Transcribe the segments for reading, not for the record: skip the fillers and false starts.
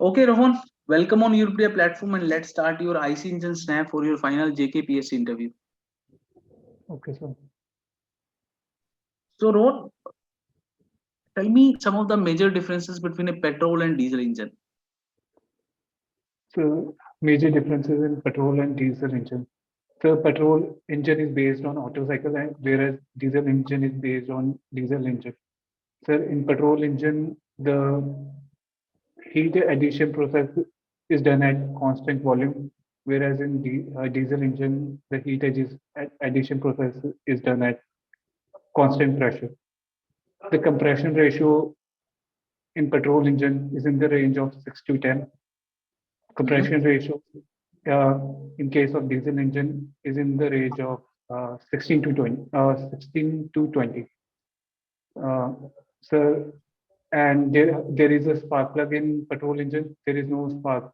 Okay, Rohan, welcome on YourPedia platform and let's start your IC engine snap for your final JKPSC interview. Okay, so So, Rohan, tell me some of the major differences between a petrol and diesel engine. so major differences in petrol and diesel engine. So petrol engine is based on auto cycle, and whereas diesel engine is based on diesel engine. So in petrol engine, the heat addition process is done at constant volume, whereas in diesel engine, the addition process is done at constant pressure. The compression ratio in petrol engine is in the range of 6 to 10. Mhm. Compression ratio uh, in case of diesel engine is in the range of 16 to 20. 16 to 20. Uh, so, and there is a spark plug in petrol engine. There is no spark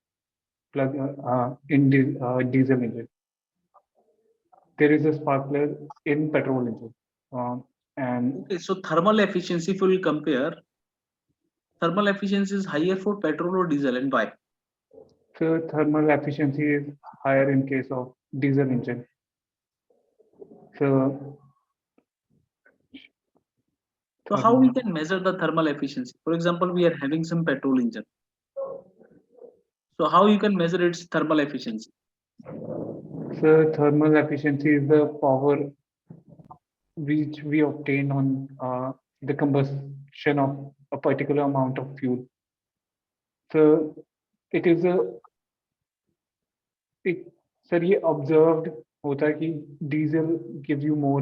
plug in diesel engine. There is a spark plug in petrol engine. Uh, and Okay, so thermal efficiency, if we will compare, thermal efficiency is higher for petrol or diesel and why? so thermal efficiency is higher in case of diesel engine. So So, how we thermal, can measure the thermal efficiency? For example, we are having some petrol engine. So, how you can measure its thermal efficiency? so thermal efficiency is the power which we obtain on the combustion of a particular amount of fuel. So it is a it, sir ये observed होता है कि diesel gives you more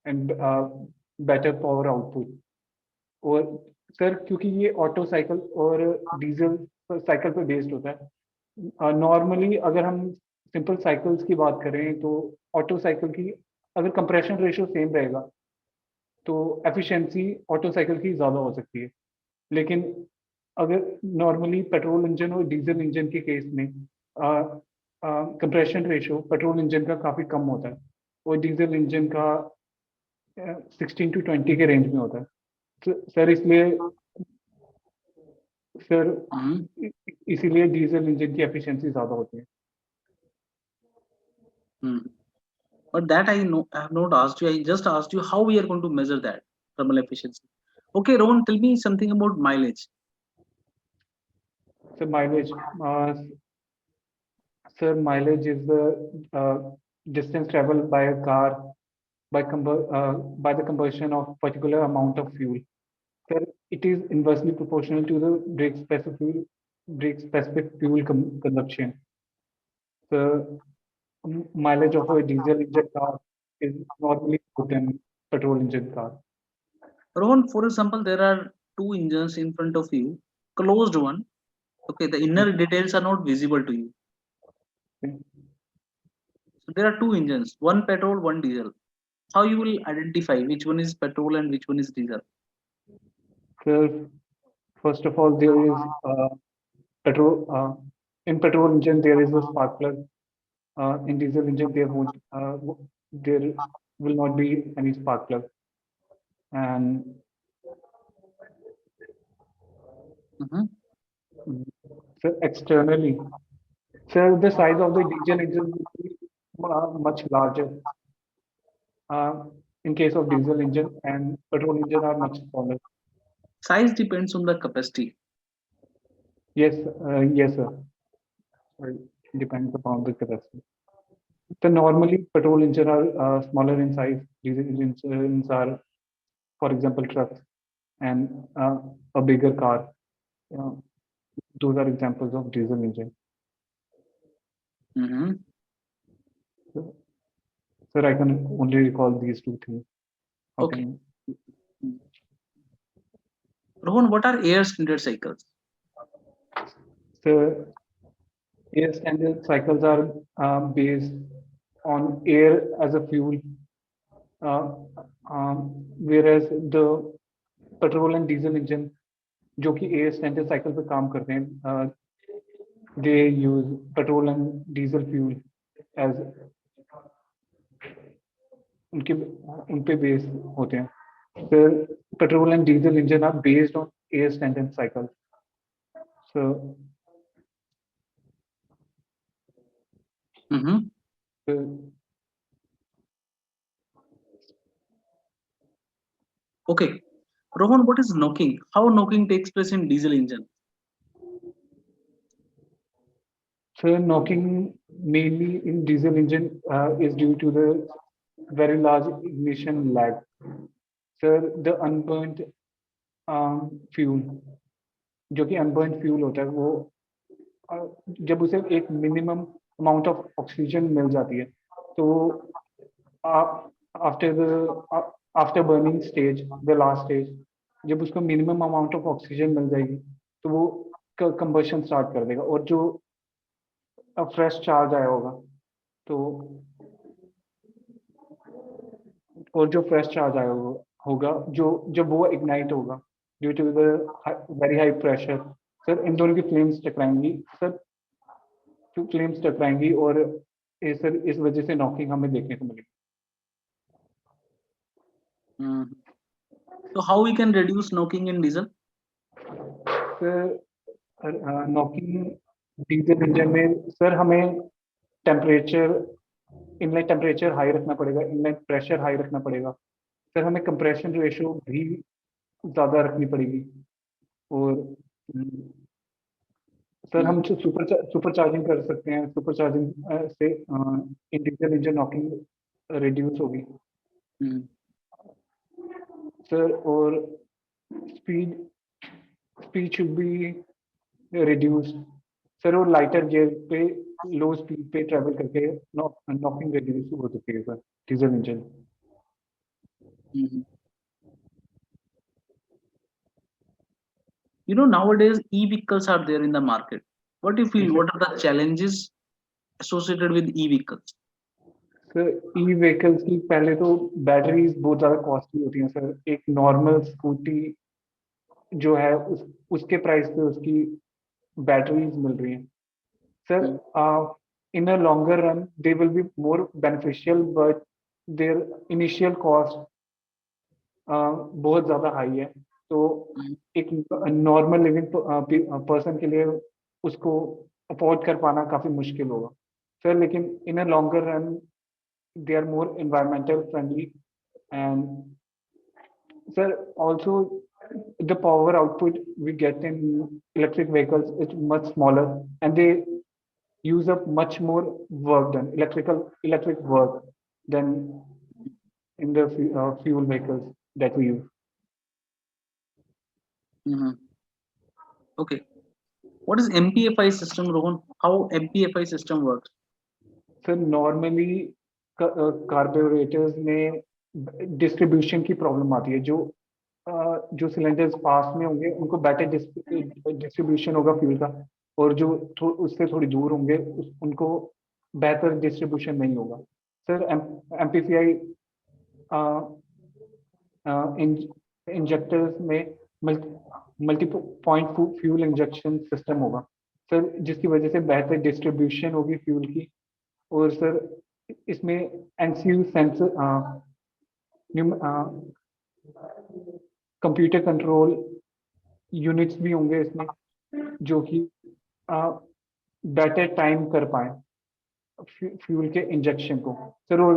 and better power output. और sir क्योंकि ये auto cycle और diesel cycle पे based होता है नॉर्मली अगर हम सिंपल साइकिल्स की बात करें तो ऑटो साइकिल की अगर कंप्रेशन रेशियो सेम रहेगा तो एफिशिएंसी ऑटो साइकिल की ज़्यादा हो सकती है लेकिन अगर नॉर्मली पेट्रोल इंजन और डीजल इंजन के केस में कंप्रेशन रेशियो पेट्रोल इंजन का काफ़ी कम होता है और डीजल इंजन का 16 to 20 के रेंज में होता है सर इसलिए सर Mhm. इसीलिए डीजल इंजन की एफिशिएंसी ज़्यादा होती है Mhm. But that I know I have not asked you. I just asked you how we are going to measure that thermal efficiency. Okay, Rohan, tell me something about mileage. Sir mileage sir mileage is the distance traveled by a car by the combustion of particular amount of fuel. Sir, it is inversely proportional to the brake specific fuel consumption. The mileage of a diesel engine car is normally more than petrol engine car. Rohan, for example, there are two engines in front of you, closed one. Okay, the inner details are not visible to you. So there are two engines, one petrol, one diesel. How you will identify which one is petrol and which one is diesel? So first of all, there is petrol. In petrol engine, there is a spark plug. In diesel engine, there will not be any spark plug. And Mhm. so externally, so the size of the diesel engine will be much larger uh, in case of diesel engine, and petrol engine are much smaller. Size depends on the capacity. Yes, yes, sir. Right. Depends upon the capacity. So normally, petrol engine are smaller in size. Diesel engines are, for example, trucks and a bigger car. Uh, those are examples of diesel engine. Mhm. So, sir, I can only recall these two things. How Okay. can Rohan, what are air standard cycles? so air standard cycles are based on air as a fuel, uh, whereas the petrol and diesel engine जो कि air standard cycle पे काम करते हैं they use petrol and diesel fuel as उनके उन पे base होते हैं फिर petrol and diesel engine are based on air standard cycle So so Okay, Rohan, what is knocking? How knocking takes place in diesel engine? So knocking mainly in diesel engine is due to the very large ignition lag. So the unburnt fuel, जो कि unburnt fuel होता है वो जब उसे एक minimum amount of oxygen मिल जाती है तो after burning stage the last stage जब उसको मिनिमम अमाउंट ऑफ ऑक्सीजन मिल जाएगी तो वो कंबशन स्टार्ट कर देगा और जो फ्रेश चार्ज आया होगा तो और जो फ्रेश चार्ज आया होगा जो जब वो इग्नाइट होगा due to the very high pressure sir इन दोनों की फ्लेम्स टकराएंगी सर फ्लेम्स टकराएंगी और सर इस वजह से नॉकिंग हमें देखने को मिलेगी. So how we can reduce knocking in diesel? Sir knocking diesel engine में सर हमें टेम्परेचर इनलेट टेम्परेचर हाई रखना पड़ेगा इनलेट प्रेशर हाई रखना पड़ेगा सर हमें कंप्रेशन रेशियो भी ज़्यादा रखनी पड़ेगी और सर हम सुपर चार्जिंग कर सकते हैं सुपर चार्जिंग से डीजल इंजन नॉकिंग रिड्यूस होगी सर और speed speed should be reduce sir वो लाइटर गियर पे लो स्पीड पे ट्रेवल करके नॉकिंग रिड्यूस हो सकती है sir diesel engine. You know, nowadays e-vehicles are there in the market. What do you feel? What are the challenges associated with e-vehicles? Sir E vehicles की पहले तो batteries बहुत ज़्यादा कॉस्टली होती हैं सर एक नॉर्मल स्कूटी जो है उसके प्राइस पे उसकी बैटरीज मिल रही हैं sir in a longer run they will be more beneficial but their initial cost बहुत ज़्यादा हाई है तो एक नॉर्मल लिविंग पर्सन के लिए उसको अफोर्ड कर पाना काफ़ी मुश्किल होगा सर लेकिन in a longer run they are more environmental friendly and sir also the power output we get in electric vehicles is much smaller and they use up much more work done electric work than in the fuel vehicles that we use. Okay, what is MPFI system, Rohan? How MPFI system works? So normally कार्बोरेटर्स में distribution की problem आती है जो cylinders पास में होंगे उनको better distribution होगा fuel का और जो उससे थोड़ी दूर होंगे उनको बेहतर डिस्ट्रीब्यूशन नहीं होगा सर एमपीसीआई इंजेक्टर्स में multi point fuel injection system होगा सर जिसकी वजह से बेहतर डिस्ट्रीब्यूशन होगी फ्यूल की और सर इसमें NCU sensor computer control units भी होंगे इसमें जो कि बेटर टाइम कर पाए फ्यूल के इंजेक्शन को सर और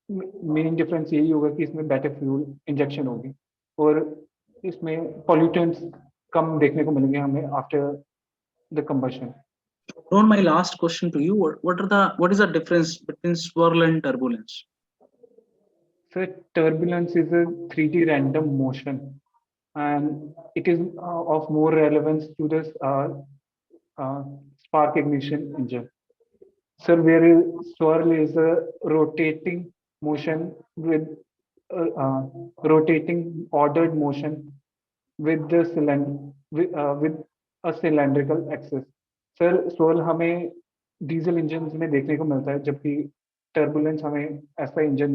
मेन डिफरेंस यही होगा कि इसमें बेटर फ्यूल इंजेक्शन होगी और इसमें पॉल्यूटेंट्स कम देखने को मिलेंगे हमें after the combustion. Ron, my last question to you: what is the difference between swirl and turbulence? So turbulence is a 3D random motion, and it is of more relevance to this spark ignition engine. So where swirl is a rotating motion with rotating ordered motion with the with a cylindrical axis. Sir swirl हमें diesel engine में देखने को मिलता है जबकि turbulence हमें ऐसा engine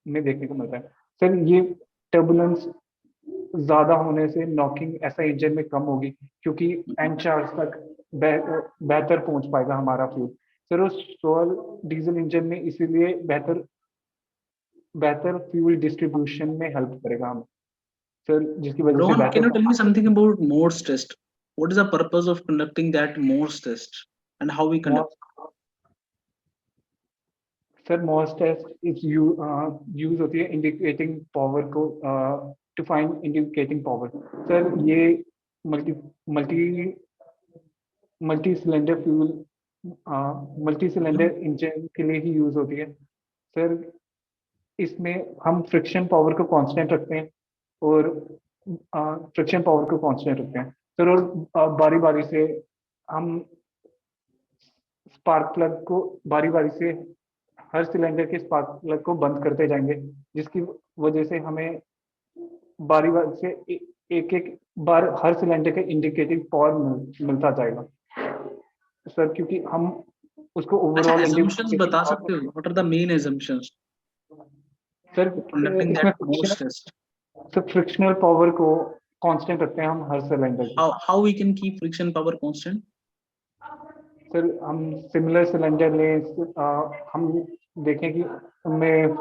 में देखने को मिलता है सर ये टर्बुलेंस ज्यादा होने से नॉकिंग ऐसा इंजन में कम होगी क्योंकि एंड चार्ज तक बेहतर पहुंच पाएगा हमारा फ्यूल सर उस swirl डीजल इंजन में इसीलिए बेहतर फ्यूल डिस्ट्रीब्यूशन में हेल्प करेगा हमें सर जिसकी वजह से Rohan, can you tell me something about modes test? what is the purpose of conducting that Morse test and how we conduct? Sir Morse test is use होती है indicating power को to find indicating power. Sir ये multi multi multi cylinder fuel multi cylinder engine के लिए ही use होती है. Sir इसमें हम फ्रिक्शन पावर को कांस्टेंट रखते हैं और फ्रिक्शन पावर को कांस्टेंट रखते हैं सर. और बारी बारी से हम स्पार्क प्लग को बारी बारी से हर सिलेंडर के स्पार्क प्लग को बंद करते जाएंगे, जिसकी वजह से हमें बारी बारी से एक एक बार हर सिलेंडर के इंडिकेटिव पावर मिलता जाएगा सर. क्योंकि हम उसको ओवरऑल assumptions बता सकते हो? What are the main assumptions sir conducting that Morse test? Sir frictional power को कांस्टेंट रखते हैं हम हर cylinder. How we can keep friction power constant? Sir हम सिमिलर सिलेंडर लें, हम देखें कि उनमें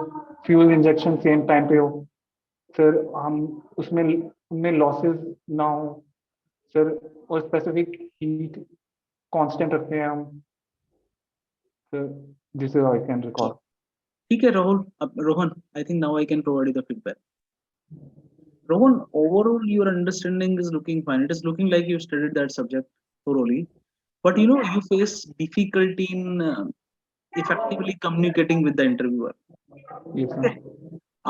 फ्यूल इंजेक्शन सेम टाइम पे हो सर, हम उसमें लॉसेस ना हो सर, और स्पेसिफिक हीट कांस्टेंट रखते हैं हम sir. This is I can recall. ठीक है Rohan, I think now I can provide you the feedback. Rohan, overall your understanding is looking fine. It is looking like you studied that subject thoroughly, but you face difficulty in effectively communicating with the interviewer. Yes, sir.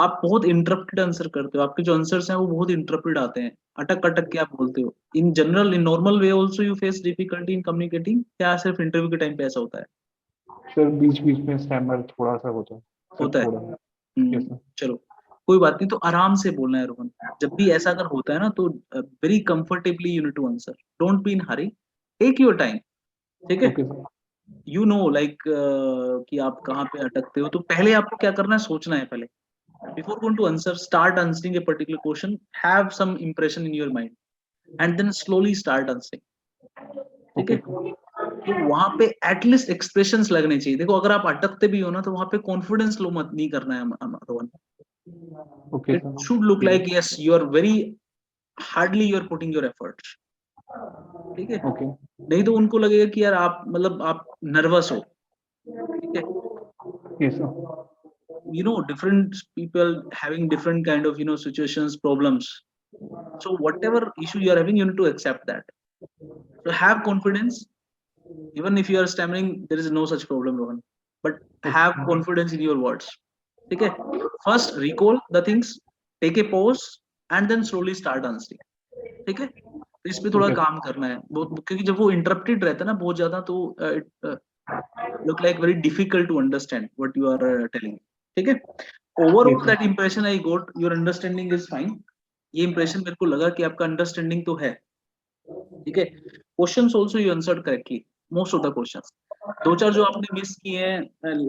आप बहुत interrupted answer करते हो, आपके जो answers हैं वो बहुत interrupted आते हैं, अटक अटक के आप बोलते हो. In general in normal way also you face difficulty in communicating, क्या सिर्फ इंटरव्यू के टाइम पे ऐसा होता है? सर बीच बीच में स्टैमर थोड़ा सा होता है. चलो कोई बात नहीं, तो आराम से बोलना है रोहन. जब भी ऐसा अगर होता है ना तो very comfortably you need to answer, don't be in hurry, take your time. ठीक है? यू नो लाइक कि आप कहाँ पे अटकते हो, तो पहले आपको क्या करना है, सोचना है पहले. Before going to answer, start answering a particular question, have some impression in your mind, and then slowly start answering. ठीक है? तो वहां पे एटलीस्ट एक्सप्रेशंस लगने चाहिए. देखो अगर आप अटकते भी हो ना तो वहां पे कॉन्फिडेंस लो मत नहीं करना है Rohan. It should look like yes you are very hardly you are putting your efforts. ठीक है? नहीं तो उनको लगेगा कि यार आप मतलब आप नर्वस हो. ठीक है? Yes, sir. Different people having different kind of situations, problems. So whatever issue you are having, you need to accept that. So have confidence. Even if you are stammering, there is no such problem, Rohan. But have confidence in your words. Okay? First recall the things, take a pause, and then slowly start answering. ठीक है? तो इस पे थोड़ा काम करना है बहुत, क्योंकि जब वो इंटरप्टेड रहता है ना बहुत ज्यादा, तो look like very difficult to understand what you are telling. ठीक है? Overall that impression I got, your understanding is fine. ये impression मेरे को लगा कि आपका understanding तो है. ठीक है? Questions also you answered correctly, most of the questions. दो चार जो आपने मिस किए हैं,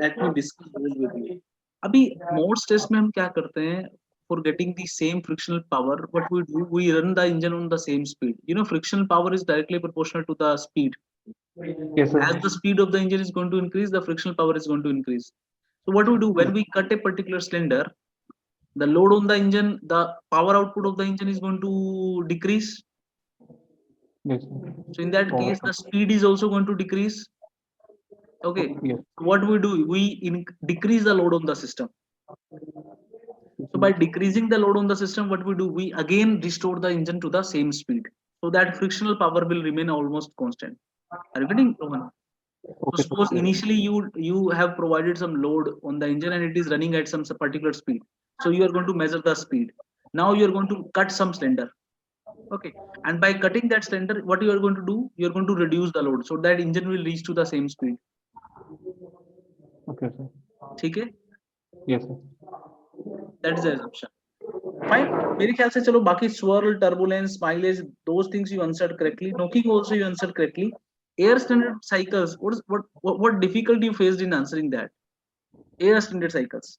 let me discuss those with you. अभी Morse test में हम क्या करते हैं? For getting the same frictional power, what we do, we run the engine on the same speed. Frictional power is directly proportional to the speed. Yes, sir. As the speed of the engine is going to increase, the frictional power is going to increase. So what we do when we cut a particular cylinder, the load on the engine, the power output of the engine is going to decrease. Yes, sir. So in that case, the speed is also going to decrease. Okay. Yes. So what we do, we decrease the load on the system. So by decreasing the load on the system, what we do, we again restore the engine to the same speed, so that frictional power will remain almost constant. Are you getting, Rohan? So suppose initially you have provided some load on the engine and it is running at some particular speed. So you are going to measure the speed. Now you are going to cut some cylinder. Okay. And by cutting that cylinder, what you are going to do? You are going to reduce the load so that engine will reach to the same speed. Okay, sir. ठीक है? Yes, sir. That is the assumption. Fine. मेरे ख्याल से चलो बाकी swirl, turbulence, mileage, those things you answered correctly. Knocking also you answered correctly. Air standard cycles, what difficulty you faced in answering that? Air standard cycles.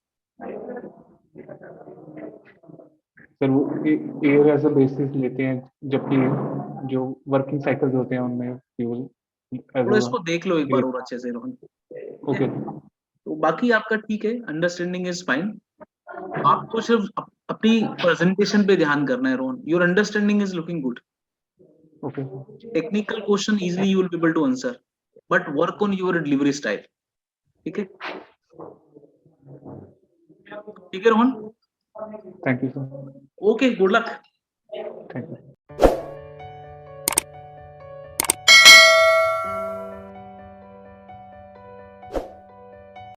Sir वो air as a basis लेते हैं, जबकि जो working cycles होते हैं उनमें fuel. थोड़ा इसको देख लो एक बार और अच्छे से रोहन. ओके. तो बाकी आपका ठीक है, अंडरस्टैंडिंग इज फाइन. आपको सिर्फ अपनी प्रेजेंटेशन पे ध्यान करना है Rohan. Your understanding is looking good. Okay. Technical question easily you will be able to answer, but work on your delivery style. Okay, ठीक है Rohan? Thank you, sir. Okay, good luck. Thank you.